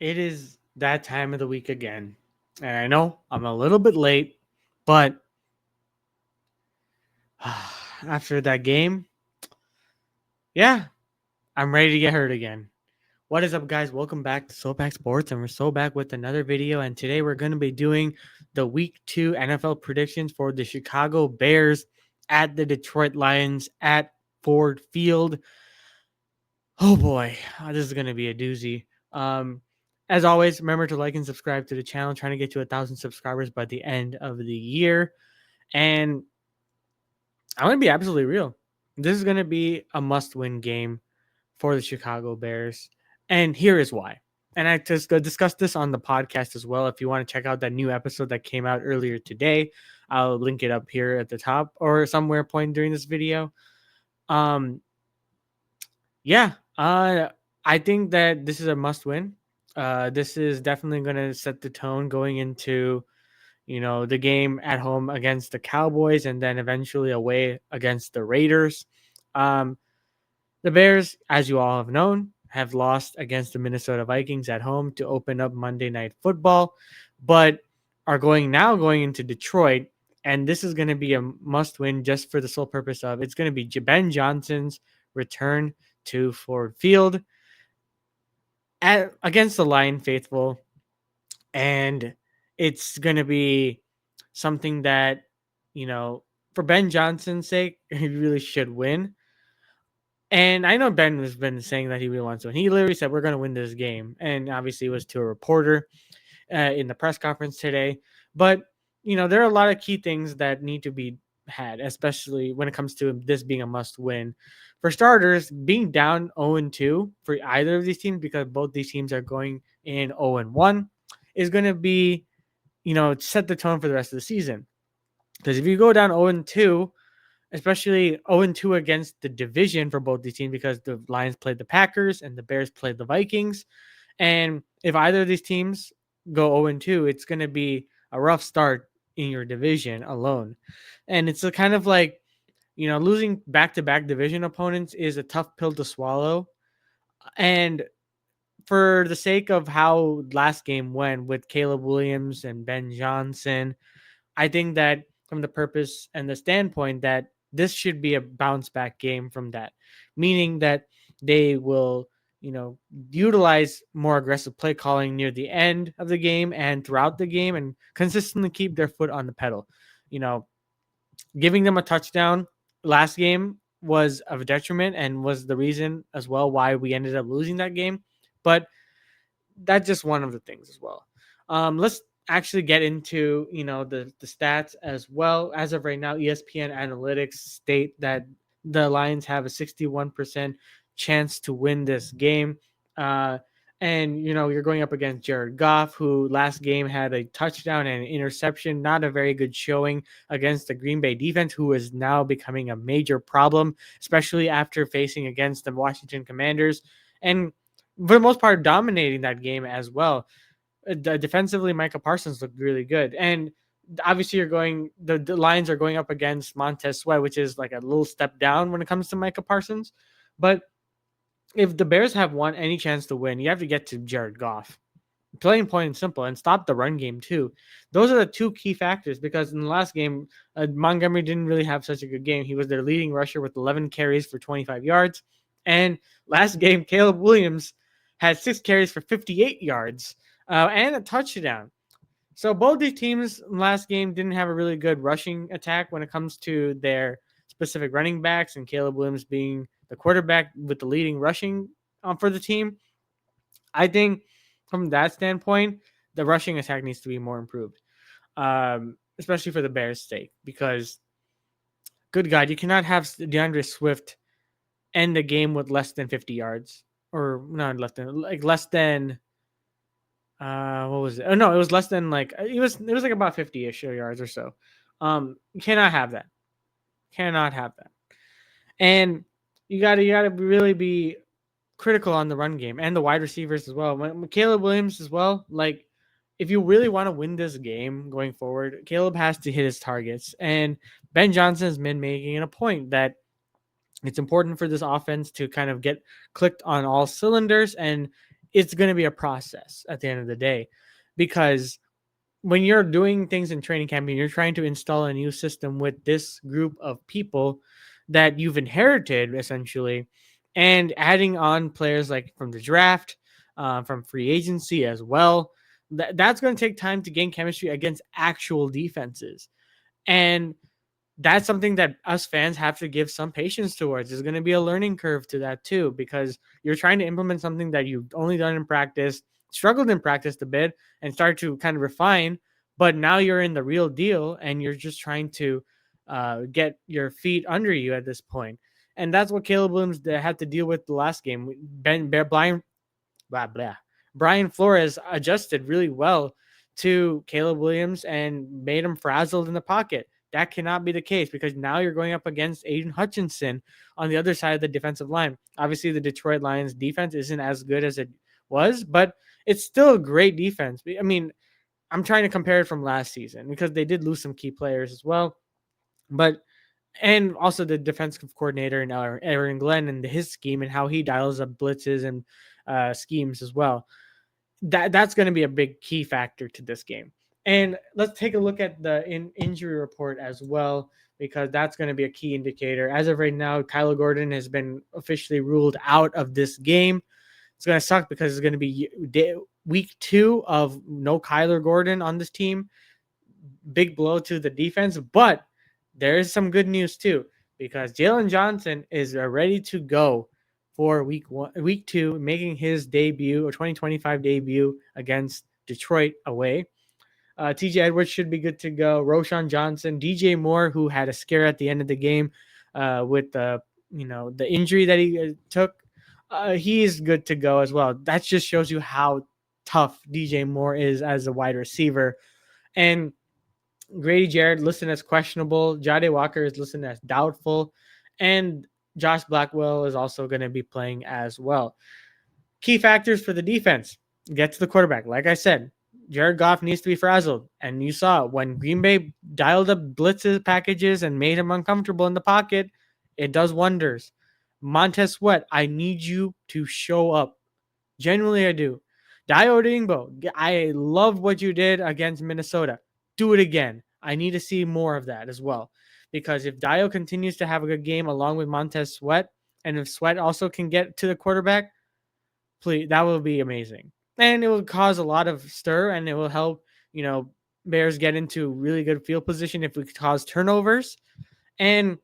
It is that time of the week again. And I know I'm a little bit late, but after that game, yeah, I'm ready to get hurt again. What is up, guys? Welcome back to So Back Sports, and we're so back with another video. And today we're going to be doing the Week 2 NFL predictions for the Chicago Bears at the Detroit Lions at Ford Field. Oh boy, this is going to be a doozy. As always, remember to like and subscribe to the channel. Trying to get to 1,000 subscribers by the end of the year. And I'm going to be absolutely real. This is going to be a must-win game for the Chicago Bears. And here is why. And I just discussed this on the podcast as well. If you want to check out that new episode that came out earlier today, I'll link it up here at the top or somewhere point during this video. Um, yeah, I think that this is a must win. This is definitely going to set the tone going into, the game at home against the Cowboys and then eventually away against the Raiders. Um, the Bears, as you all have known, have lost against the Minnesota Vikings at home to open up Monday Night Football, but are going into Detroit. And this is going to be a must win just for the sole purpose of it's going to be Ben Johnson's return to Ford Field against the Lion faithful. And it's going to be something that, for Ben Johnson's sake, he really should win. And I know Ben has been saying that he really wants to win. He literally said, "We're going to win this game." And obviously, it was to a reporter in the press conference today. But, there are a lot of key things that need to be had, especially when it comes to this being a must win. For starters, being down 0-2 for either of these teams, because both these teams are going in 0-1, is going to be, set the tone for the rest of the season. Because if you go down 0-2, especially 0-2 against the division for both these teams, because the Lions played the Packers and the Bears played the Vikings. And if either of these teams go 0-2, it's going to be a rough start in your division alone. And it's a kind of like, losing back-to-back division opponents is a tough pill to swallow. And for the sake of how last game went with Caleb Williams and Ben Johnson, I think that from the purpose and the standpoint that this should be a bounce back game from that, meaning that they will, utilize more aggressive play calling near the end of the game and throughout the game and consistently keep their foot on the pedal. Giving them a touchdown last game was of a detriment and was the reason as well why we ended up losing that game. But that's just one of the things as well. Let's actually get into the stats as well. As of right now, ESPN analytics state that the Lions have a 61% chance to win this game. And you're going up against Jared Goff, who last game had a touchdown and an interception. Not a very good showing against the Green Bay defense, who is now becoming a major problem, especially after facing against the Washington Commanders. And for the most part, dominating that game as well. Defensively, Micah Parsons looked really good. And obviously, the Lions are going up against Montez Sweat, which is like a little step down when it comes to Micah Parsons. But if the Bears have any chance to win, you have to get to Jared Goff. Plain, point, and simple, and stop the run game too. Those are the two key factors because in the last game, Montgomery didn't really have such a good game. He was their leading rusher with 11 carries for 25 yards. And last game, Caleb Williams had 6 carries for 58 yards and a touchdown. So both these teams last game didn't have a really good rushing attack when it comes to their specific running backs, and Caleb Williams being the quarterback with the leading rushing for the team. I think from that standpoint, the rushing attack needs to be more improved, especially for the Bears' sake, because good God, you cannot have DeAndre Swift end the game with less than 50 yards, or not less than what was it? Oh no, it was less than it was like about 50-ish yards or so. You cannot have that. Cannot have that. And you gotta really be critical on the run game and the wide receivers as well. When Caleb Williams as well, if you really want to win this game going forward, Caleb has to hit his targets. And Ben Johnson has been making a point that it's important for this offense to kind of get clicked on all cylinders. And it's going to be a process at the end of the day, because when you're doing things in training camp and you're trying to install a new system with this group of people that you've inherited essentially, and adding on players like from the draft, from free agency as well, that's going to take time to gain chemistry against actual defenses. And that's something that us fans have to give some patience towards. There's going to be a learning curve to that too, because you're trying to implement something that you've only done in practice, struggled in practice a bit, and start to kind of refine. But now you're in the real deal, and you're just trying to get your feet under you at this point. And that's what Caleb Williams had to deal with the last game. Blah blah. Brian Flores adjusted really well to Caleb Williams and made him frazzled in the pocket. That cannot be the case, because now you're going up against Aiden Hutchinson on the other side of the defensive line. Obviously, the Detroit Lions defense isn't as good as it was, but it's still a great defense. I mean, I'm trying to compare it from last season because they did lose some key players as well. But and also the defensive coordinator and Aaron Glenn and his scheme and how he dials up blitzes and schemes as well. That's going to be a big key factor to this game. And let's take a look at the injury report as well, because that's going to be a key indicator. As of right now, Kyler Gordon has been officially ruled out of this game. It's going to suck because it's going to be week 2 of no Kyler Gordon on this team. Big blow to the defense, but there is some good news too, because Jalen Johnson is ready to go for week 2, making his debut or 2025 debut against Detroit away. TJ Edwards should be good to go. Roshan Johnson, DJ Moore, who had a scare at the end of the game with the injury that he took, he is good to go as well. That just shows you how tough DJ Moore is as a wide receiver. And Grady Jarrett listed as questionable. Jade Walker is listed as doubtful. And Josh Blackwell is also going to be playing as well. Key factors for the defense. Get to the quarterback. Like I said, Jared Goff needs to be frazzled. And you saw when Green Bay dialed up blitzes packages and made him uncomfortable in the pocket, it does wonders. Montez Sweat, I need you to show up. Genuinely, I do. Dio Dingbo, I love what you did against Minnesota. Do it again. I need to see more of that as well. Because if Dio continues to have a good game along with Montez Sweat, and if Sweat also can get to the quarterback, please, that will be amazing. And it will cause a lot of stir, and it will help, Bears get into really good field position if we cause turnovers. And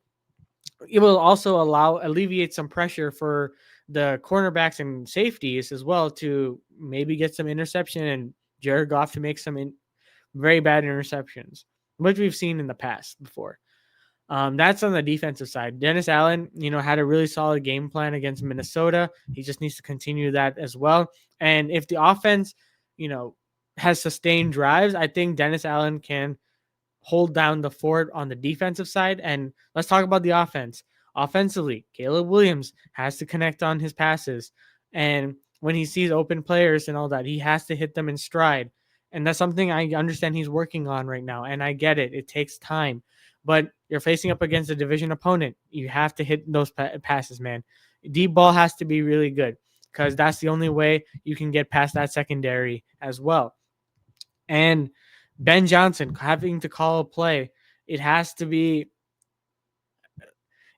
it will also alleviate some pressure for the cornerbacks and safeties as well to maybe get some interception and Jared Goff to make some very bad interceptions, which we've seen in the past before. That's on the defensive side. Dennis Allen, had a really solid game plan against Minnesota. He just needs to continue that as well. And if the offense, has sustained drives, I think Dennis Allen can hold down the fort on the defensive side. And let's talk about the offense. Offensively, Caleb Williams has to connect on his passes. And when he sees open players and all that, he has to hit them in stride. And that's something I understand he's working on right now. And I get it. It takes time. But you're facing up against a division opponent. You have to hit those passes, man. Deep ball has to be really good, because that's the only way you can get past that secondary as well. And Ben Johnson having to call a play, it has to be,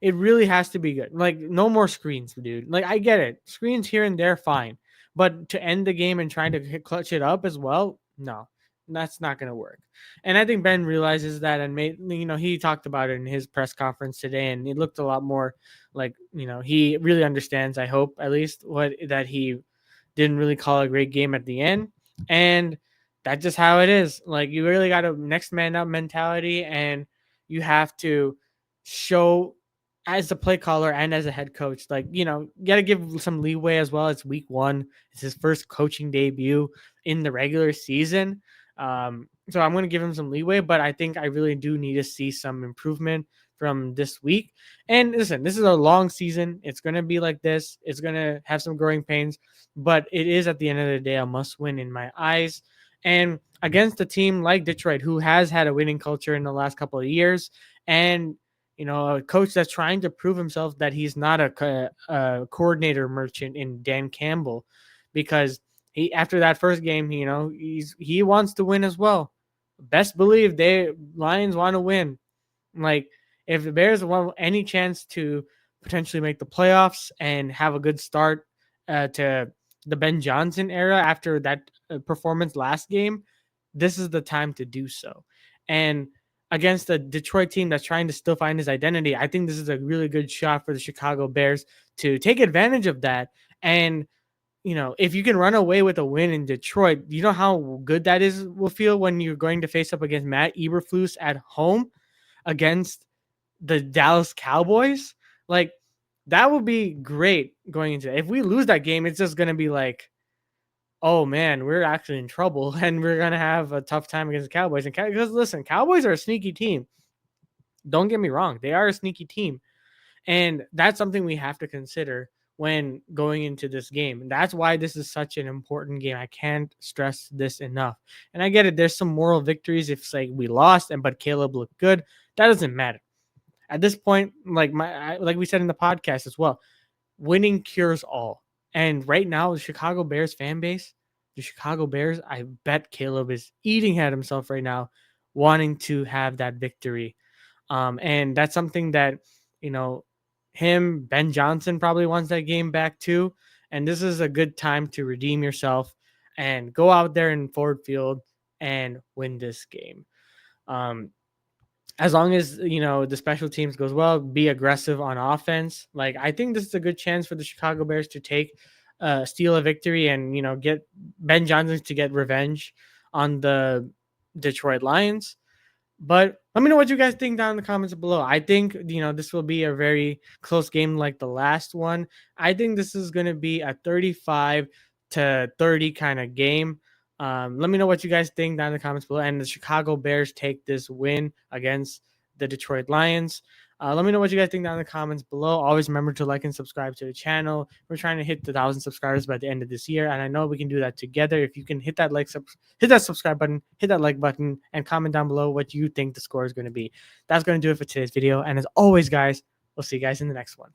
it really has to be good. Like, no more screens, dude. Like, I get it. Screens here and there, fine. But to end the game and trying to clutch it up as well, no, that's not going to work. And I think Ben realizes that and he talked about it in his press conference today, and it looked a lot more like, he really understands, I hope, at least, that he didn't really call a great game at the end. And that's just how it is. Like, you really got a next man up mentality, and you have to show as a play caller and as a head coach, like, you got to give some leeway as well. It's week 1. It's his first coaching debut in the regular season. So I'm going to give him some leeway, but I think I really do need to see some improvement from this week. And listen, this is a long season. It's going to be like this. It's going to have some growing pains, but it is at the end of the day a must win in my eyes. And against a team like Detroit, who has had a winning culture in the last couple of years, and a coach that's trying to prove himself that he's not a coordinator merchant in Dan Campbell, because he after that first game, he wants to win as well. Best believe they Lions want to win. Like if the Bears want any chance to potentially make the playoffs and have a good start to the Ben Johnson era after that performance last game, this is the time to do so. And against the Detroit team that's trying to still find his identity, I think this is a really good shot for the Chicago Bears to take advantage of that. And if you can run away with a win in Detroit, you know how good that is will feel when you're going to face up against Matt Eberflus at home against the Dallas Cowboys. Like that would be great going into it. If we lose that game, it's just gonna be like, oh man, we're actually in trouble and we're gonna have a tough time against the Cowboys. And because listen, Cowboys are a sneaky team. Don't get me wrong, they are a sneaky team, and that's something we have to consider when going into this game. And that's why this is such an important game. I can't stress this enough. And I get it. There's some moral victories if it's like we lost but Caleb looked good. That doesn't matter at this point. Like we said in the podcast as well, winning cures all. And right now, the Chicago Bears fan base, the Chicago Bears, I bet Caleb is eating at himself right now, wanting to have that victory. And that's something that, you know, Ben Johnson probably wants that game back too. And this is a good time to redeem yourself and go out there in Ford Field and win this game. Um, as long as the special teams goes well, be aggressive on offense. Like I think this is a good chance for the Chicago Bears to steal a victory and get Ben Johnson to get revenge on the Detroit Lions. But let me know what you guys think down in the comments below. I think, this will be a very close game like the last one. I think this is going to be a 35-30 kind of game. Let me know what you guys think down in the comments below. And the Chicago Bears take this win against the Detroit Lions. Let me know what you guys think down in the comments below. Always remember to like and subscribe to the channel. We're trying to hit the 1,000 subscribers by the end of this year, and I know we can do that together. If you can hit that hit that subscribe button, hit that like button, and comment down below what you think the score is going to be. That's going to do it for today's video. And as always, guys, we'll see you guys in the next one.